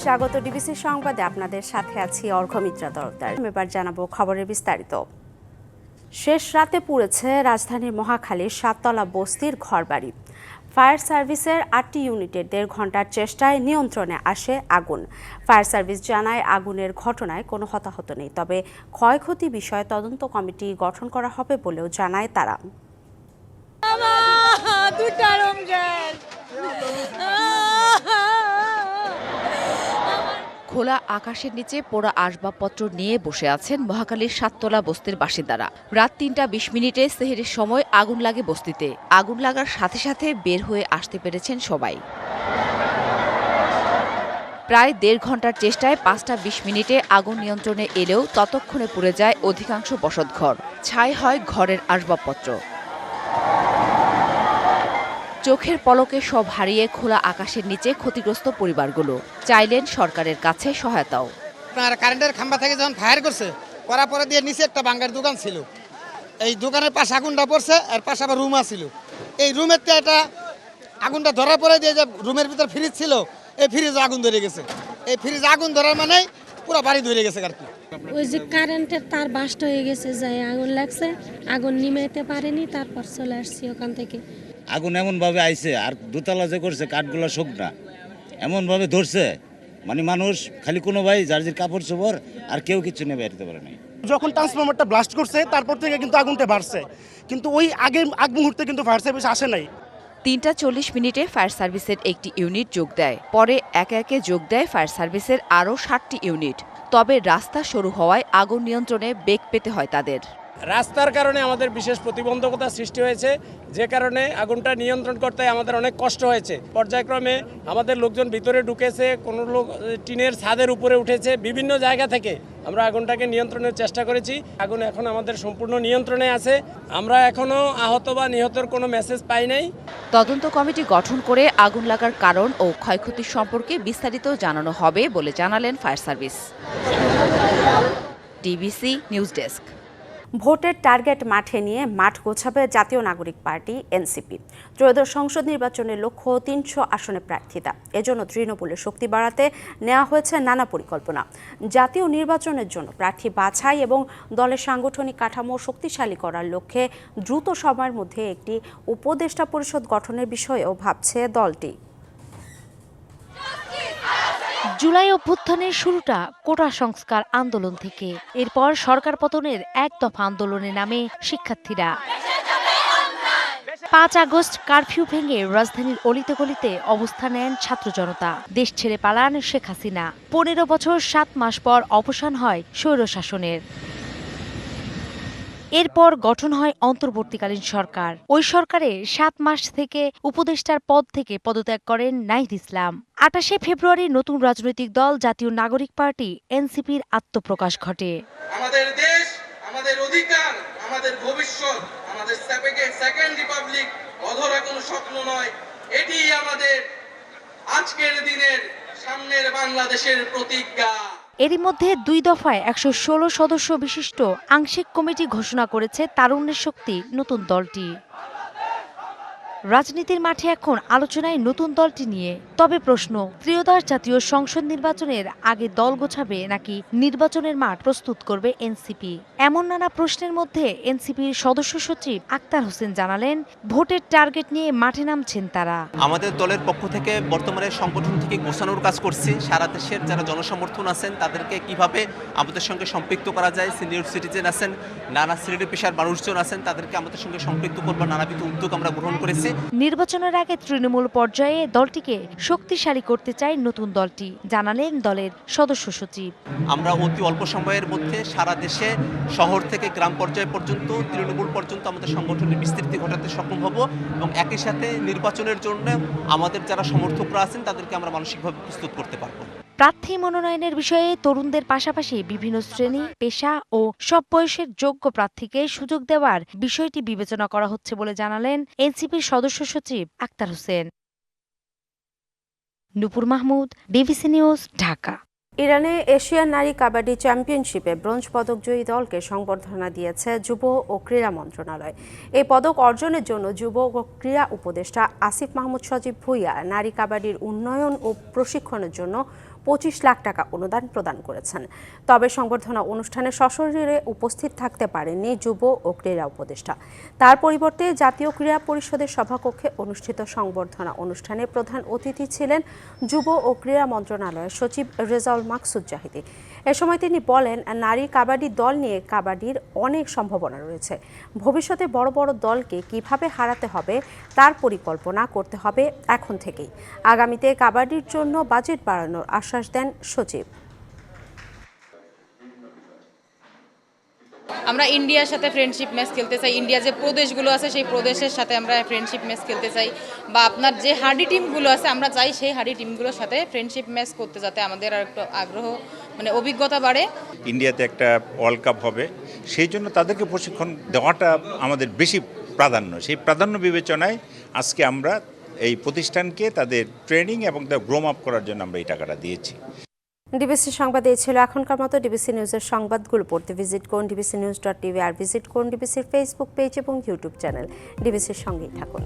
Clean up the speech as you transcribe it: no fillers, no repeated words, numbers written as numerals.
স্বাগত ডিবিসি সংবাদে আপনাদের সাথে আছি অর্ঘমিত্রা তরফদার। এবার জানাবো খবরের বিস্তারিত। শেষ রাতে পুড়েছে রাজধানীর মহাখালীর 7তলা বস্তির ঘরবাড়ি। ফায়ার সার্ভিসের 8টি ইউনিটের 1.5 ঘন্টার চেষ্টায় নিয়ন্ত্রণে আসে আগুন। ফায়ার সার্ভিস জানায় আগুনের ঘটনায় কোনো হতাহত নেই, তবে ক্ষয়ক্ষতি বিষয়ে তদন্ত কমিটি গঠন করা হবে বলেও জানায় তারা। খোলা আকাশের নিচে পোড়া আসবাবপত্র নিয়ে বসে আছেন মহাখালীর 7তলা বস্তির বাসিন্দারা। রাত 3টা 20 সেহরির সময় আগুন লাগে বস্তিতে। আগুন লাগার সাথে সাথে বের হয়ে আসতে পেরেছেন সবাই। প্রায় 1.5 ঘন্টার চেষ্টায় 5টা 20 আগুন নিয়ন্ত্রণে এলেও ততক্ষণে পুড়ে যায় অধিকাংশ বসতঘর। ছাই হয় ঘরের আসবাবপত্র। চোখের পলকে সব হারিয়ে খোলা আকাশের নিচে ক্ষতিগ্রস্ত পরিবারগুলো চাইলেন সরকারের কাছে সহায়তাও। আপনার কারেন্টের খাম্বা থেকে যখন ফায়ার করার পরে দিয়ে নিচে একটা বাঙ্গার দোকান ছিল, এই দোকানের পাশে আগুনটা পড়ছে, আর পাশে আবার রুম ছিল। এই রুমের একটা আগুনটা ধরার পরে দিয়ে যে রুমের ভিতর ফ্রিজ ছিল, এই ফ্রিজে আগুন ধরে গেছে। এই ফ্রিজে আগুন ধরার মানে পুরো বাড়ি ধরে গেছে আর কি। ওই যে কারেন্টের তার বাস্ট হয়ে গেছে, যাই আগুন লাগছে, আগুন নিমাইতে পারেনি, তারপর চলে আসছি ওখান থেকে। আগুন এমনভাবে আইছে, আর দোতলা যে করছে কাঠগুলো শুকনা, এমনভাবে ধরছে মানে মানুষ খালি কোনো ভাই যার যে কাপড় চোপড় আর কেউ কিছু নেবে বেরোতে পারে নাই। যখন ট্রান্সফরমারটা ব্লাস্ট করছে তারপর থেকে কিন্তু আগুনটা বাড়ছে, কিন্তু ওই আগ মুহূর্তে কিন্তু ফায়ার সার্ভিস আসে নাই। 3টা 40 ফায়ার সার্ভিসের একটি ইউনিট যোগ দেয়। পরে একে একে যোগ দেয় ফায়ার সার্ভিসের আরও 7টি ইউনিট। তবে রাস্তা সরু হওয়ায় আগুন নিয়ন্ত্রণে বেগ পেতে হয় তাদের। রাস্তার কারণে আমাদের বিশেষ প্রতিবন্ধকতা সৃষ্টি হয়েছে, যে কারণে আগুনটা নিয়ন্ত্রণ করতে আমাদের অনেক কষ্ট হয়েছে। পর্যায়ক্রমে আমাদের লোকজন ভিতরে ঢুকেছে, কোনো লোক টিনের ছাদের উপরে উঠেছে। বিভিন্ন জায়গা থেকে আমরা আগুনটাকে নিয়ন্ত্রণের চেষ্টা করেছি। আগুন এখন আমাদের সম্পূর্ণ নিয়ন্ত্রণে আছে। আমরা এখনও আহত বা নিহতর কোনো মেসেজ পাই নাই। তদন্ত কমিটি গঠন করে আগুন লাগার কারণ ও ক্ষয়ক্ষতি সম্পর্কে বিস্তারিত জানানো হবে বলে জানালেন fire service. DBC news desk. ভোটের টার্গেট মাঠে নিয়ে মাঠ গোছাবে জাতীয় নাগরিক পার্টি এনসিপি। ত্রয়োদশ সংসদ নির্বাচনের লক্ষ্য 300 আসনে প্রার্থিতা। এজন্য তৃণমূলের শক্তি বাড়াতে নেওয়া হয়েছে নানা পরিকল্পনা। জাতীয় নির্বাচনের জন্য প্রার্থী বাছাই এবং দলের সাংগঠনিক কাঠামো শক্তিশালী করার লক্ষ্যে দ্রুত সময়ের মধ্যে একটি উপদেষ্টা পরিষদ গঠনের বিষয়েও ভাবছে দলটি। জুলাই অভ্যুত্থানের শুরুটা কোটা সংস্কার আন্দোলন থেকে। এরপর সরকার পতনের এক দফা আন্দোলনে নামে শিক্ষার্থীরা। 5 আগস্ট কারফিউ ভেঙে রাজধানীর অলিতে গলিতে অবস্থান নেন ছাত্র জনতা। দেশ ছেড়ে পালান শেখ হাসিনা। 15 বছর 7 মাস পর অবসান হয় স্বৈরশাসনের। এরপর গঠন হয় অন্তর্বর্তীকালীন সরকার। ওই সরকারে 7 মাস থেকে উপদেষ্টার পদ থেকে পদত্যাগ করেন নাহিদ ইসলাম। 28 ফেব্রুয়ারি নতুন রাজনৈতিক দল জাতীয় নাগরিক পার্টি এনসিপির আত্মপ্রকাশ ঘটে। আমাদের দেশ, আমাদের অধিকার, আমাদের ভবিষ্যৎ, আমাদের সেকেন্ড রিপাবলিক অধরা কোনো স্বপ্ন নয়। এটি আমাদের আজকের দিনের সামনের বাংলাদেশের প্রতিজ্ঞা। এরই মধ্যে 2 দফায় 116 সদস্য বিশিষ্ট আংশিক কমিটি ঘোষণা করেছে তারুণ্যের শক্তি নতুন দলটি। রাজনীতির মাঠে এখন আলোচনায় নতুন দলটি নিয়ে। তবে প্রশ্ন, ত্রয়োদশ জাতীয় সংসদ নির্বাচনের আগে দল গোছাবে নাকি নির্বাচনের মাঠ প্রস্তুত করবে এনসিপি? এমন নানা প্রশ্নের মধ্যে এনসিপির সদস্য সচিব আক্তার হোসেন জানালেন, ভোটের টার্গেট নিয়ে মাঠে নামছেন তারা। আমাদের দলের পক্ষ থেকে বর্তমানে সংগঠন থেকে গোছানোর কাজ করছি। সারা দেশের যারা জনসমর্থন আছেন তাদেরকে কিভাবে আমাদের সঙ্গে সম্পৃক্ত করা যায়। সিনিয়র সিটিজেন আছেন, নানা শ্রেণী পেশার মানুষজন আছেন, তাদেরকে আমাদের সঙ্গে সম্পৃক্ত করবার নানাবিধ উদ্যোগ আমরা গ্রহণ করেছি। নির্বাচনের আগে তৃণমূল পর্যায়ে দলটিকে শক্তিশালী করতে চায় নতুন দলটি, জানালেন দলের সদস্য সচিব। আমরা অতি অল্প সময়ের মধ্যে সারা দেশে শহর থেকে গ্রাম পর্যায় পর্যন্ত, তৃণমূল পর্যন্ত আমাদের সংগঠনের বিস্তৃতি ঘটাতে সক্ষম হব এবং একই সাথে নির্বাচনের জন্য আমাদের যারা সমর্থকরা আছেন তাদেরকে আমরা মানসিকভাবে প্রস্তুত করতে পারব। প্রার্থী মনোনয়নের বিষয়ে তরুণদের পাশাপাশি বিভিন্ন শ্রেণী, পেশা ও সব বয়সের যোগ্য প্রার্থীকে সুযোগ দেওয়ার বিষয়টি বিবেচনা করা হচ্ছে বলে জানালেন এনসিপির সদস্য সচিব আক্তার হোসেন। নূপুর মাহমুদ, ডিবিসি নিউজ, ঢাকা। ইরানে এশিয়ান নারী কাবাডি চ্যাম্পিয়নশিপে ব্রোঞ্জ পদকজয়ী দলকে সংবর্ধনা দিয়েছে যুব ও ক্রীড়া মন্ত্রণালয়। এই পদক অর্জনের জন্য যুব ও ক্রীড়া উপদেষ্টা আসিফ মাহমুদ সজীব ভুঁইয়া নারী কাবাডির উন্নয়ন ও প্রশিক্ষণের জন্য 25 লাখ টাকা অনুদান প্রদান করেছেন। তবে সংবর্ধনা অনুষ্ঠানে সশরীরে উপস্থিত থাকতে পারেননি যুব ও ক্রীড়া উপদেষ্টা। তার পরিবর্তে জাতীয় ক্রীড়া পরিষদের সভাকক্ষে অনুষ্ঠিত সংবর্ধনা অনুষ্ঠানে প্রধান অতিথি ছিলেন যুব ও ক্রীড়া মন্ত্রণালয়ের সচিব রেজাউল মাকসুদ জাহিদি। এ সময় তিনি বলেন, নারী কাবাডি দল নিয়ে কাবাডির অনেক সম্ভাবনা রয়েছে। ভবিষ্যতে বড় বড় দলকে কিভাবে হারাতে হবে তার পরিকল্পনা করতে হবে এখন থেকেই। আগামীতে কাবাডির জন্য বাজেট বাড়ানোর আশ্বাস দেন সচিব। আমরা ইন্ডিয়ার সাথে ফ্রেন্ডশিপ ম্যাচ খেলতে চাই। ইন্ডিয়া যে প্রদেশগুলো আছে সেই প্রদেশের সাথে আমরা ফ্রেন্ডশিপ ম্যাচ খেলতে চাই, বা আপনার যে হার্ডি টিমগুলো আছে আমরা চাই সেই হার্ডি টিমগুলোর সাথে ফ্রেন্ডশিপ ম্যাচ করতে, যাতে আমাদের আর একটু আগ্রহ মানে অভিজ্ঞতা বাড়ে। ইন্ডিয়াতে একটা ওয়ার্ল্ড কাপ হবে, সেই জন্য তাদেরকে প্রশিক্ষণ দেওয়াটা আমাদের বেশি প্রাধান্য। সেই প্রাধান্য বিবেচনায় আজকে আমরা এই প্রতিষ্ঠানকে তাদের ট্রেনিং এবং তাদের গ্রোম আপ করার জন্য আমরা এই টাকাটা দিয়েছি। ডিবিসি সংবাদ এই ছিল এখনকার মতো। ডিবিসি নিউজের সংবাদগুলো পড়তে ভিজিট করুন dbcnews.tv আর ভিজিট করুন ডিবিসির ফেসবুক পেজ এবং ইউটিউব চ্যানেল। ডিবিসির সঙ্গেই থাকুন।